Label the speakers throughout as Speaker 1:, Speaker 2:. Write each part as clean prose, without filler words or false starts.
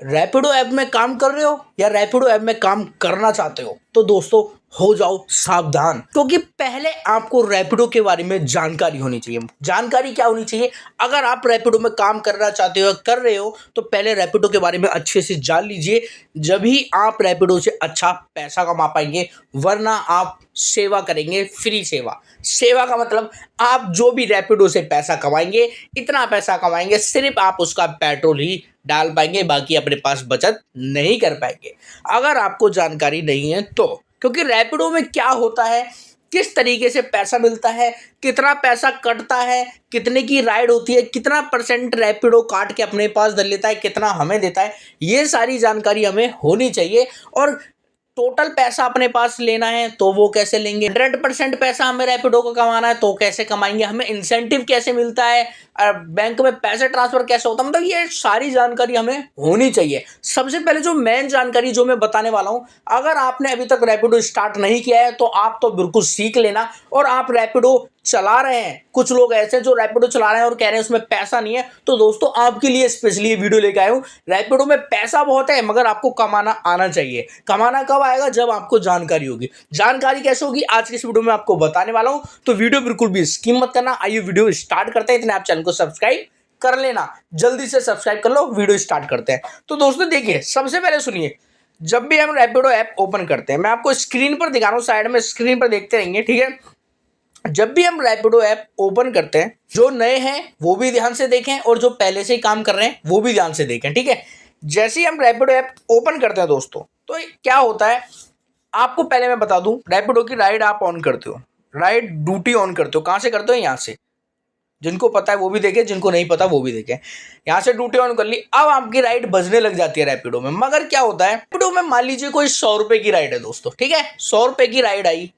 Speaker 1: Rapido app में काम कर रहे हो या रैपिडो ऐप में काम करना चाहते हो तो दोस्तों हो जाओ सावधान, क्योंकि पहले आपको रैपिडो के बारे में जानकारी होनी चाहिए। जानकारी क्या होनी चाहिए? अगर आप रैपिडो में काम करना चाहते हो, कर रहे हो, तो पहले रैपिडो के बारे में अच्छे से जान लीजिए, जब ही आप रैपिडो से अच्छा पैसा कमा पाएंगे, वरना आप सेवा करेंगे, फ्री सेवा। सेवा का मतलब आप जो भी रैपिडो से पैसा कमाएंगे, इतना पैसा कमाएंगे, सिर्फ आप उसका पेट्रोल ही डाल पाएंगे, बाकी अपने पास बचत नहीं कर पाएंगे। अगर आपको जानकारी नहीं है तो, क्योंकि रैपिडो में क्या होता है, किस तरीके से पैसा मिलता है, कितना पैसा कटता है, कितने की राइड होती है, कितना परसेंट रैपिडो काट के अपने पास धर लेता है, कितना हमें देता है, ये सारी जानकारी हमें होनी चाहिए। और टोटल पैसा अपने पास लेना है तो वो कैसे लेंगे, 100% पैसा हमें रैपिडो को कमाना है तो कैसे कमाएंगे, हमें इंसेंटिव कैसे मिलता है, बैंक में पैसे ट्रांसफर कैसे होता है, मतलब ये सारी जानकारी हमें होनी चाहिए। सबसे पहले जो मेन जानकारी जो मैं बताने वाला हूं, अगर आपने अभी तक रैपिडो स्टार्ट नहीं किया है तो आप तो बिल्कुल सीख लेना। और आप रैपिडो चला रहे हैं, कुछ लोग ऐसे जो रैपिडो चला रहे हैं और कह रहे हैं उसमें पैसा नहीं है, तो दोस्तों आपके लिए स्पेशली ये वीडियो लेके आया हूं। रैपिडो में पैसा बहुत है, मगर आपको कमाना आना चाहिए। कमाना कब आएगा? जब आपको जानकारी होगी। जानकारी कैसे होगी, आज की इस वीडियो में आपको बताने वाला हूं, तो वीडियो बिल्कुल भी स्किप मत करना। आइए वीडियो स्टार्ट करते हैं। इतने आप चैनल को सब्सक्राइब कर लेना, जल्दी से सब्सक्राइब कर लो। वीडियो स्टार्ट करते हैं। तो दोस्तों देखिए, सबसे पहले सुनिए, जब भी हम रैपिडो ऐप ओपन करते हैं, मैं आपको स्क्रीन पर दिखा रहा हूं, साइड में स्क्रीन पर देखते रहेंगे, ठीक है। जब भी हम रैपिडो ऐप ओपन करते हैं, जो नए हैं वो भी ध्यान से देखें और जो पहले से ही काम कर रहे हैं वो भी ध्यान से देखें, ठीक है। जैसे ही हम रैपिडो ऐप ओपन करते हैं दोस्तों, तो क्या होता है, आपको पहले मैं बता दूं, रैपिडो की राइड आप ऑन करते हो, राइड ड्यूटी ऑन करते हो, कहां से करते हो? यहां से। जिनको पता है वो भी देखे, जिनको नहीं पता वो भी देखे। यहां से ड्यूटी ऑन कर ली, अब आपकी राइड बजने लग जाती है रैपिडो में। मगर क्या होता है, रैपिडो में मान लीजिए कोई 100 रुपए की राइड है दोस्तों, ठीक है, 100 रुपए की राइड आई।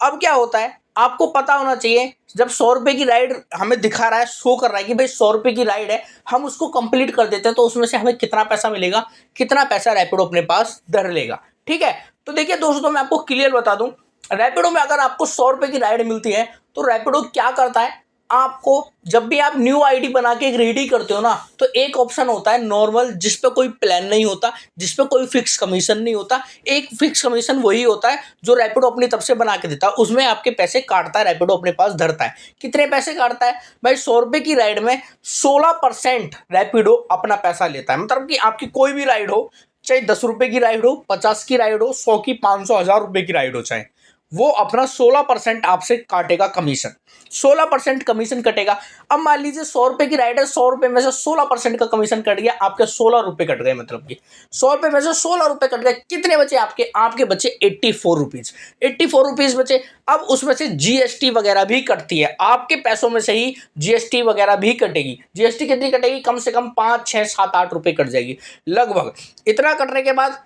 Speaker 1: अब क्या होता है, आपको पता होना चाहिए, जब 100 रुपए की राइड हमें दिखा रहा है, शो कर रहा है कि भाई 100 रुपए की राइड है, हम उसको कंप्लीट कर देते हैं, तो उसमें से हमें कितना पैसा मिलेगा, कितना पैसा रैपिडो अपने पास धर लेगा, ठीक है। तो देखिए दोस्तों, मैं आपको क्लियर बता दूं, रैपिडो में अगर आपको 100 रुपए की राइड मिलती है, तो रैपिडो क्या करता है, आपको जब भी आप न्यू आईडी बना के रेडी करते हो ना, तो एक ऑप्शन होता है नॉर्मल, जिस पे कोई प्लान नहीं होता, जिस पे कोई फिक्स कमीशन नहीं होता। एक फिक्स कमीशन वही होता है जो रैपिडो अपनी तरफ से बना के देता है, उसमें आपके पैसे काटता है, रैपिडो अपने पास धरता है। कितने पैसे काटता है भाई? 100 रुपए की राइड में 16% रैपिडो अपना पैसा लेता है। मतलब कि आपकी कोई भी राइड हो, चाहे 10 रुपए की राइड हो, 50 की राइड हो, 100 की, 500, 1000 रुपए की राइड हो, चाहे वो अपना 16% आपसे काटेगा कमीशन। 16% कमीशन कटेगा। अब मान लीजिए 100 रुपए की राइड है, 100 रुपए में से 16% का कमीशन कट गया, आपके 16 रुपए कट गए। मतलब कि 100 रुपए में से 16 रुपए कट गए, कितने बचे आपके? आपके बचे 84 रुपीज। 84 रुपीज बचे। अब उसमें से जीएसटी वगैरह भी कटती है, आपके पैसों में से ही जीएसटी वगैरह भी कटेगी। जीएसटी कितनी कटेगी? कम से कम 5, 6, 7, 8 रुपए कट जाएगी लगभग। इतना कटने के बाद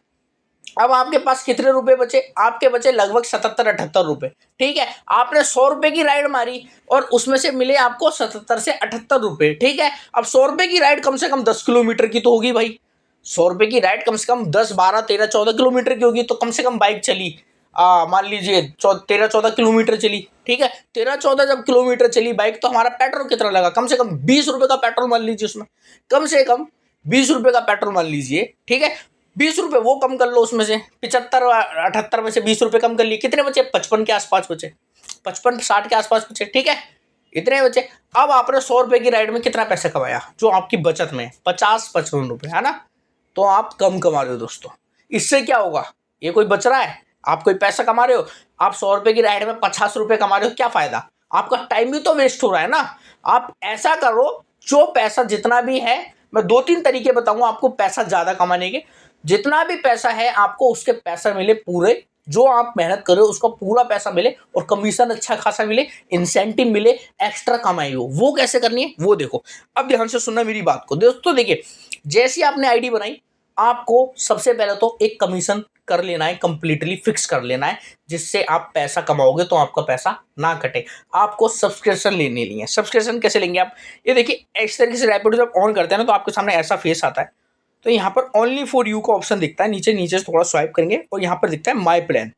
Speaker 1: अब आपके पास कितने रुपए बचे? आपके बचे लगभग 77-78 रुपए, ठीक है। आपने 100 रुपए की राइड मारी और उसमें से मिले आपको 77 से 78 रुपए, ठीक है। अब 100 रुपए की राइड कम से कम 10 किलोमीटर की तो होगी भाई। 100 रुपए की राइड कम से कम 10, 12, 13, 14 किलोमीटर की होगी, तो कम से कम बाइक चली, मान लीजिए 13-14 किलोमीटर चली, ठीक है। 13-14 जब किलोमीटर चली बाइक, तो हमारा पेट्रोल कितना लगा? कम से कम 20 रुपए का पेट्रोल मान लीजिए उसमें, कम से कम 20 रुपए का पेट्रोल मान लीजिए, ठीक है। 20 रुपए वो कम कर लो, उसमें से 75-78 में से 20 रुपए कम कर लिए, कितने बचे? 55 के आसपास बचे, 55-60 के आसपास बचे, ठीक है। इतने बचे। अब आपने 100 रुपए की राइड में कितना पैसा कमाया, जो आपकी बचत में 50-55 रुपए है ना, तो आप कम कमा रहे हो दोस्तों। इससे क्या होगा, ये कोई बच रहा है? आप कोई पैसा कमा रहे हो, आप 100 रुपए की राइड में 50 रुपए कमा रहे हो, क्या फायदा? आपका टाइम भी तो वेस्ट हो रहा है ना। आप ऐसा करो, जो पैसा जितना भी है, मैं 2-3 तरीके बताऊंगा आपको पैसा ज्यादा कमाने के। जितना भी पैसा है आपको उसके पैसा मिले पूरे, जो आप मेहनत कर रहे हो उसका पूरा पैसा मिले, और कमीशन अच्छा खासा मिले, इंसेंटिव मिले, एक्स्ट्रा कमाई हो। वो कैसे करनी है वो देखो। अब ध्यान से सुनना मेरी बात को दोस्तों। देखिए, जैसी आपने आईडी बनाई, आपको सबसे पहले तो एक कमीशन कर लेना है, कंप्लीटली फिक्स कर लेना है, जिससे आप पैसा कमाओगे तो आपका पैसा ना कटे। आपको सब्सक्रिप्शन लेनी है। सब्सक्रिप्शन कैसे लेंगे आप? ये देखिए, इस तरीके से रैपिडो जब ऑन करते हैं ना, तो आपके सामने ऐसा फेस आता है। तो यहाँ पर ओनली फॉर यू का ऑप्शन दिखता है, नीचे नीचे से थोड़ा स्वाइप करेंगे और यहाँ पर दिखता है माई प्लान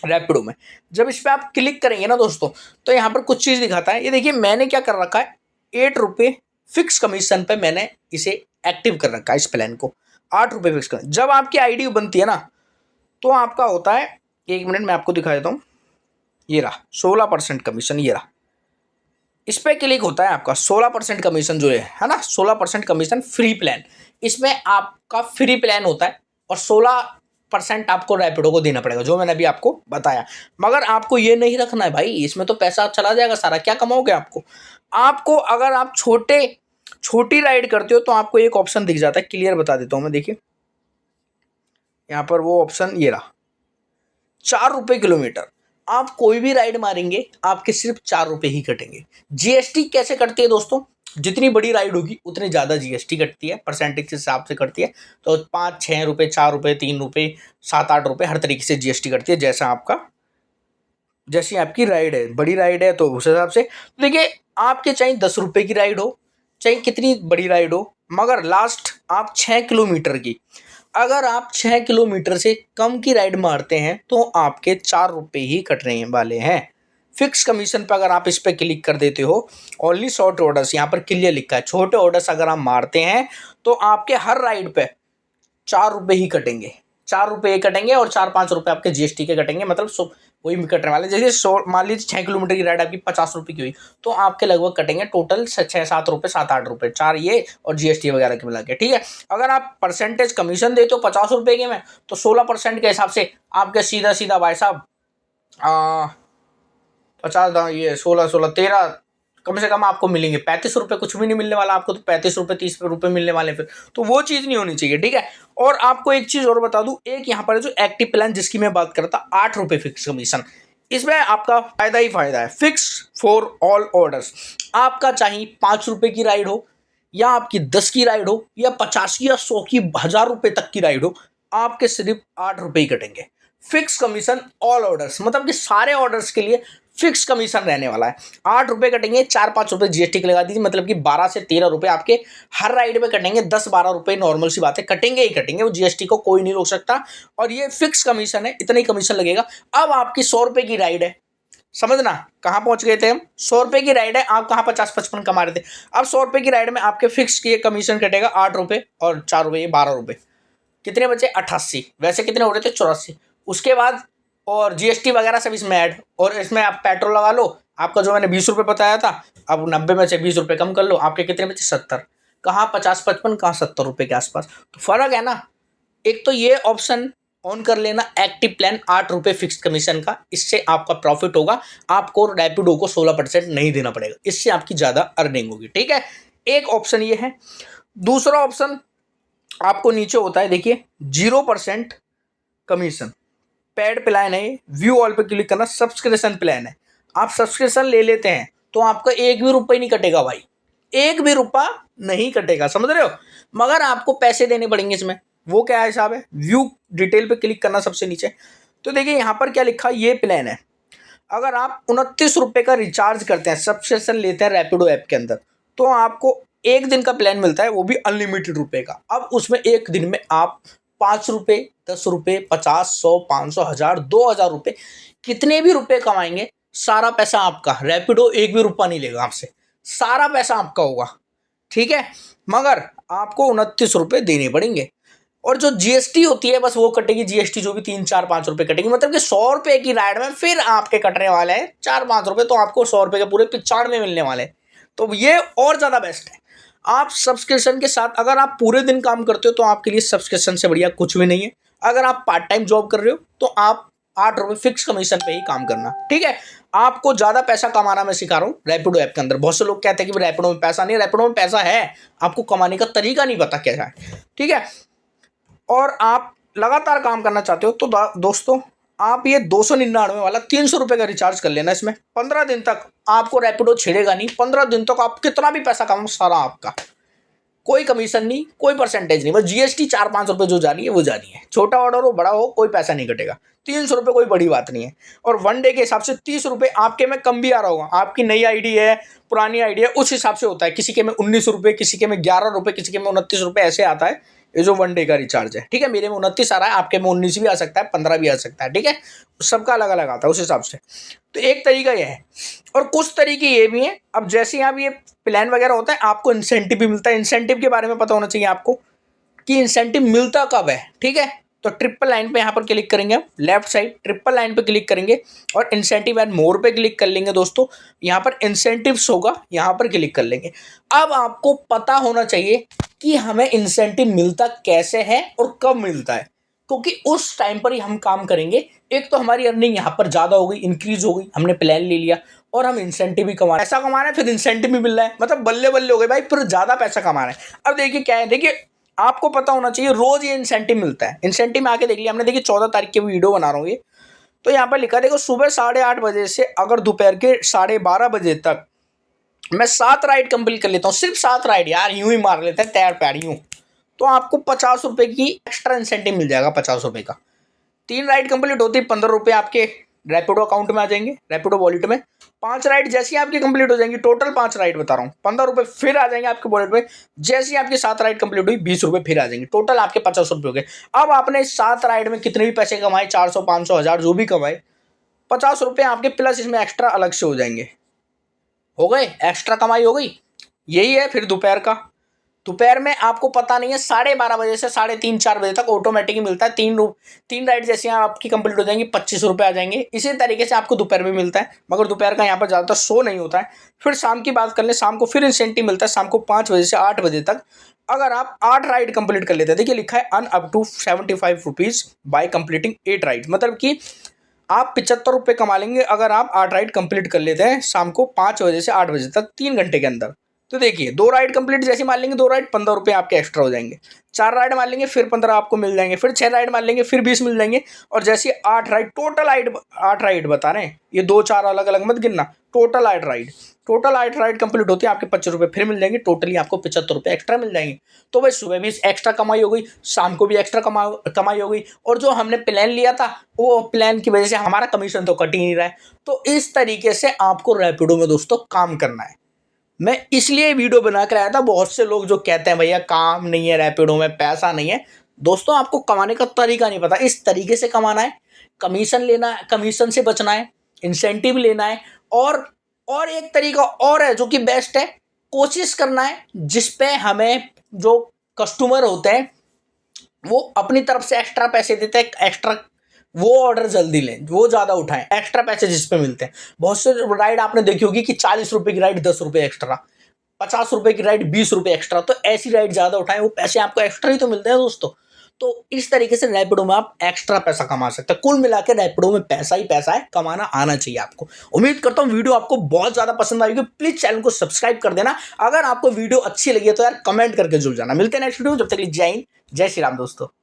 Speaker 1: रैपिडो में। जब इस पर आप क्लिक करेंगे ना दोस्तों, तो यहाँ पर कुछ चीज़ दिखाता है। ये देखिए, मैंने क्या कर रखा है, 8 रुपये फिक्स कमीशन पे मैंने इसे एक्टिव कर रखा है, इस प्लान को। 8 रुपये फिक्स कमीशन। जब आपकी आईडी बनती है ना तो आपका होता है, 1 मिनट मैं आपको दिखा देता हूँ, ये रहा 16% कमीशन, ये रहा, इस पर क्लिक होता है आपका 16% कमीशन जो है ना, 16% कमीशन फ्री प्लान। इसमें आपका फ्री प्लान होता है और 16% आपको रैपिडो को देना पड़ेगा, जो मैंने अभी आपको बताया। मगर आपको ये नहीं रखना है भाई, इसमें तो पैसा चला जाएगा सारा, क्या कमाओगे आपको अगर आप छोटी राइड करते हो तो आपको एक ऑप्शन दिख जाता है, क्लियर बता देता हूं मैं, देखिए यहाँ पर वो ऑप्शन ये रहा, 4 रुपये किलोमीटर। आप कोई भी राइड मारेंगे आपके सिर्फ 4 रुपये ही कटेंगे। जीएसटी कैसे कटती है दोस्तों, जितनी बड़ी राइड होगी उतनी ज़्यादा जीएसटी कटती है, परसेंटेज के हिसाब से कटती है। तो 5-6 रुपये, 4 रुपये, 3 रुपये, 7-8 रुपये, हर तरीके से जीएसटी कटती है, जैसी आपकी राइड है। बड़ी राइड है तो उस हिसाब से। तो देखिए, आपके चाहे 10 रुपये की राइड हो, चाहे कितनी बड़ी राइड हो, मगर लास्ट आप 6 किलोमीटर की, अगर आप 6 किलोमीटर से कम की राइड मारते हैं तो आपके 4 रुपये ही कटने वाले हैं। फिक्स कमीशन पर अगर आप इस पर क्लिक कर देते हो, ओनली शॉर्ट ऑर्डर्स, यहाँ पर क्लियर लिखा है, छोटे ऑर्डर्स अगर आप मारते हैं तो आपके हर राइड पे 4 रुपये ही कटेंगे, 4 रुपये कटेंगे और 4-5 रुपये आपके जीएसटी के कटेंगे, मतलब वही भी कटने वाले। जैसे मान लीजिए 6 किलोमीटर की राइड आपकी 50 रुपये की हुई तो आपके लगभग कटेंगे टोटल 6-7 रुपये, 7-8 रुपये, 4 ये और जीएसटी वगैरह के मिला के, ठीक है। अगर आप परसेंटेज कमीशन देते हो 50 रुपये के में, तो 16% के हिसाब से आपके सीधा भाई साहब 50, ये 16-13, कम से कम आपको मिलेंगे 35 रुपये, कुछ भी नहीं मिलने वाला आपको, तो 35 रुपये 30 रुपये मिलने वाले फिर, तो वो चीज़ नहीं होनी चाहिए, ठीक है। और आपको एक चीज़ और बता दूं, एक यहाँ पर जो एक्टिव प्लान जिसकी मैं बात करता, 8 रुपये फिक्स कमीशन, इसमें आपका फायदा ही फायदा है। फिक्स फॉर ऑल ऑर्डर्स, आपका चाहे 5 रुपये की राइड हो या आपकी 10 की राइड हो या 50 की या 100 की, 1000 रुपये तक की राइड हो, आपके सिर्फ 8 रुपये ही कटेंगे। फिक्स कमीशन ऑल ऑर्डर्स, मतलब कि सारे ऑर्डर्स के लिए फिक्स कमीशन रहने वाला है। 8 रुपये कटेंगे, 4-5 रुपये जीएसटी के लगा दीजिए, मतलब कि 12 से 13 रुपये आपके हर राइड में कटेंगे। 10-12 रुपये नॉर्मल सी बात है, कटेंगे ही कटेंगे, वो जीएसटी को कोई नहीं रोक सकता। और ये फिक्स कमीशन है, इतना ही कमीशन लगेगा। अब आपकी 100 रुपये की राइड है, समझना कहाँ पहुंच गए थे हम, 100 रुपये की राइड है, आप कहाँ 50-55 कमा रहे थे। अब 100 रुपये की राइड में आपके फिक्स की कमीशन कटेगा 8 रुपये और 4 रुपये 12 रुपये, कितने बचे 88, वैसे कितने हो रहे थे 84। उसके बाद और जीएसटी वगैरह सब इसमें ऐड, और इसमें आप पेट्रोल लगा लो, आपका जो मैंने 20 रुपये बताया था, अब 90 में से 20 रुपये कम कर लो, आपके कितने बचे 70, कहाँ 50-55, कहाँ 70 रुपये के आसपास, तो फर्क है ना। एक तो ये ऑप्शन ऑन कर लेना, एक्टिव प्लान 8 रुपये फिक्स कमीशन का, इससे आपका प्रॉफिट होगा, आपको रैपिडो को 16% नहीं देना पड़ेगा, इससे आपकी ज़्यादा अर्निंग होगी, ठीक है। एक ऑप्शन ये है। दूसरा ऑप्शन आपको नीचे होता है, देखिए 0% कमीशन, पेड प्लान है, व्यू ऑल पे क्लिक करना, सब्सक्रिप्शन प्लान है। आप सब्सक्रिप्शन ले लेते हैं तो आपका 1 भी रुपये नहीं कटेगा भाई, 1 भी रुपया नहीं कटेगा, समझ रहे हो, मगर आपको पैसे देने पड़ेंगे इसमें। वो क्या हिसाब है, व्यू डिटेल पे क्लिक करना सबसे नीचे, तो देखिए यहाँ पर क्या लिखा, ये प्लान है। अगर आप 29 रुपये का रिचार्ज करते हैं, सब्सक्रिप्शन लेते हैं रैपिडो ऐप के अंदर, तो आपको 1 दिन का प्लान मिलता है, वो भी अनलिमिटेड रुपये का। अब उसमें 1 दिन में आप 5 रुपये, 10 रुपये, 50, 100, 500, 1000, 2000 रुपये, कितने भी रुपये कमाएंगे, सारा पैसा आपका, रैपिडो 1 भी रुपया नहीं लेगा आपसे, सारा पैसा आपका होगा, ठीक है। मगर आपको 29 रुपये देने पड़ेंगे, और जो जीएसटी होती है बस वो कटेगी, जीएसटी जो भी 3-4-5 रुपये कटेगी, मतलब कि 100 रुपये की राइड में फिर आपके कटने वाले हैं 4-5 रुपये, तो आपको 100 रुपये के पूरे 95 मिलने वाले हैं। तो ये और ज़्यादा बेस्ट है। आप सब्सक्रिप्शन के साथ, अगर आप पूरे दिन काम करते हो तो आपके लिए सब्सक्रिप्शन से बढ़िया कुछ भी नहीं है। अगर आप पार्ट टाइम जॉब कर रहे हो तो आप 8 रुपये फिक्स कमीशन पे ही काम करना, ठीक है। आपको ज़्यादा पैसा कमाना मैं सिखा रहा हूँ रैपिडो ऐप के अंदर। बहुत से लोग कहते हैं कि रैपिडो में पैसा नहीं, रैपिडो में पैसा है, आपको कमाने का तरीका नहीं पता क्या है, ठीक है। और आप लगातार काम करना चाहते हो तो दोस्तों आप ये 299 वाला 300 रुपये का रिचार्ज कर लेना। इसमें 15 दिन तक आपको रैपिडो छेड़ेगा नहीं, 15 दिन तक आप कितना भी पैसा कमाओ सारा आपका, कोई कमीशन नहीं, कोई परसेंटेज नहीं, बस जीएसटी 4-5 रुपये जो जानी है वो जानी है। छोटा ऑर्डर हो बड़ा हो कोई पैसा नहीं कटेगा, 300 रुपये कोई बड़ी बात नहीं है। और 1 डे के हिसाब से 30 रुपये आपके में कम भी आ रहा होगा, आपकी नई आईडी है पुरानी आईडी है उस हिसाब से होता है, किसी के में 19 रुपये, किसी के में 11 रुपये, किसी के में 29 रुपये, ऐसे आता है ये जो 1 डे का रिचार्ज है, ठीक है। मेरे में 29 आ रहा है, आपके में 19 भी आ सकता है, 15 भी आ सकता है, ठीक है। सबका अलग अलग आता है उस हिसाब से। तो एक तरीका ये है, और कुछ तरीके ये भी हैं। अब जैसे यहाँ ये प्लान वगैरह होता है आपको इंसेंटिव भी मिलता है, इंसेंटिव के बारे में पता होना चाहिए आपको। कि इंसेंटिव मिलता कब है, ठीक है। तो ट्रिपल लाइन पे यहाँ पर क्लिक करेंगे, हम लेफ्ट साइड ट्रिपल लाइन पे क्लिक करेंगे और इंसेंटिव एंड मोर पे क्लिक कर लेंगे दोस्तों। यहाँ पर इंसेंटिव्स होगा, यहाँ पर क्लिक कर लेंगे। अब आपको पता होना चाहिए कि हमें इंसेंटिव मिलता कैसे है और कब मिलता है, क्योंकि उस टाइम पर ही हम काम करेंगे। एक तो हमारी अर्निंग यहाँ पर ज़्यादा हो गई, इंक्रीज हो गई, हमने प्लान ले लिया और हम इंसेंटिव भी कमा रहे हैं, पैसा कमा रहे हैं, फिर इंसेंटिव भी मिल रहा है, मतलब बल्ले बल्ले हो गए भाई, फिर ज़्यादा पैसा कमा रहे हैं। अब देखिए क्या है, देखिए आपको पता होना चाहिए रोज ये इंसेंटिव मिलता है। इंसेंटिव में आके देख लिया हमने, देखिए 14 तारीख की वीडियो बना रहा हूँ ये, तो यहाँ पर लिखा देखो सुबह 8:30 बजे से अगर दोपहर के 12:30 बजे तक मैं 7 राइड कंप्लीट कर लेता हूँ, सिर्फ 7 राइड यार, यूं ही मार लेते हैं तैर पैर यूं, तो आपको 50 रुपये की एक्स्ट्रा इंसेंटिव मिल जाएगा, 50 रुपये का। 3 राइड कंप्लीट होती है 15 रुपये आपके रैपिडो अकाउंट में आ जाएंगे, रैपिडो वॉलेट में। 5 राइड जैसी आपकी कंप्लीट हो जाएंगी, टोटल 5 राइड बता रहा हूँ, 15 रुपये फिर आ जाएंगे आपके वॉलेट में। जैसी आपकी 7 राइड कंप्लीट हुई 20 रुपये फिर आ जाएंगे, टोटल आपके 50 रुपये हो गए। अब आपने 7 राइड में कितने भी पैसे कमाए, 400 500 1000 जो भी कमाए, 50 रुपये आपके प्लस इसमें एक्स्ट्रा अलग से हो जाएंगे, हो गए, एक्स्ट्रा कमाई हो गई। यही है फिर दोपहर का। दोपहर में आपको पता नहीं है 12:30 बजे से 3:30 4 बजे तक ऑटोमेटिक ही मिलता है। 3 राइड जैसे आपकी कंप्लीट हो जाएंगी 25 रुपये आ जाएंगे। इसी तरीके से आपको दोपहर में मिलता है, मगर दोपहर का यहाँ पर ज़्यादातर शो नहीं होता है। फिर शाम की बात कर लें, शाम को फिर इंसेंटिव मिलता है, शाम को 5 बजे से 8 बजे तक। अगर आप 8 राइड कंप्लीट कर लेते हैं, देखिए लिखा है earn up to 75 rupees by completing 8 ride, मतलब कि आप 75 रुपये कमा लेंगे अगर आप 8 राइड कंप्लीट कर लेते हैं शाम को 5 बजे से 8 बजे तक, 3 घंटे के अंदर। तो देखिए 2 राइड कंप्लीट जैसे मान लेंगे, 2 राइड 15 रुपये आपके एक्स्ट्रा हो जाएंगे। 4 राइड मान लेंगे फिर 15 आपको मिल जाएंगे, फिर 6 राइड मान लेंगे फिर 20 मिल जाएंगे। और जैसे 8 राइड टोटल 8 राइड बता रहे हैं, ये 2-4 अलग अलग मत गिनना, टोटल 8 राइड कंप्लीट होती है आपके 25 रुपये फिर मिल जाएंगे, टोटली आपको 75 रुपये एक्स्ट्रा मिल जाएंगे। तो भाई सुबह भी एक्स्ट्रा कमाई हो गई, शाम को भी एक्स्ट्रा कमाई हो गई, और जो हमने प्लान लिया था वो प्लान की वजह से हमारा कमीशन तो कट ही नहीं रहा है। तो इस तरीके से आपको रैपिडो में दोस्तों काम करना है। मैं इसलिए वीडियो बना कर आया था, बहुत से लोग जो कहते हैं भैया काम नहीं है रैपिडो में, पैसा नहीं है। दोस्तों आपको कमाने का तरीका नहीं पता, इस तरीके से कमाना है, कमीशन लेना है, कमीशन से बचना है, इंसेंटिव लेना है। और एक तरीका और है जो कि बेस्ट है, कोशिश करना है जिस पे हमें जो कस्टमर होते हैं वो अपनी तरफ से एक्स्ट्रा पैसे देते हैं, एक्स्ट्रा वो ऑर्डर जल्दी लें, वो ज़्यादा उठाएं, एक्स्ट्रा पैसे जिस पे मिलते हैं। बहुत से राइड आपने देखी होगी कि 40 रुपये की राइड 10 रुपये एक्स्ट्रा, 50 रुपये की राइड 20 रुपये एक्स्ट्रा, तो ऐसी राइड ज़्यादा उठाएं, वो पैसे आपको एक्स्ट्रा ही तो मिलते हैं दोस्तों। तो इस तरीके से रैपिडो में आप एक्स्ट्रा पैसा कमा सकते हैं। कुल मिला के रैपिडो में पैसा ही पैसा है, कमाना आना चाहिए आपको। उम्मीद करता हूँ वीडियो आपको बहुत ज़्यादा पसंद आएगी, प्लीज़ चैनल को सब्सक्राइब कर देना। अगर आपको वीडियो अच्छी लगी है तो यार कमेंट करके जुड़ जाना। मिलते हैं नेक्स्ट वीडियो में, जब तक जय हिंद, जय श्री राम दोस्तों।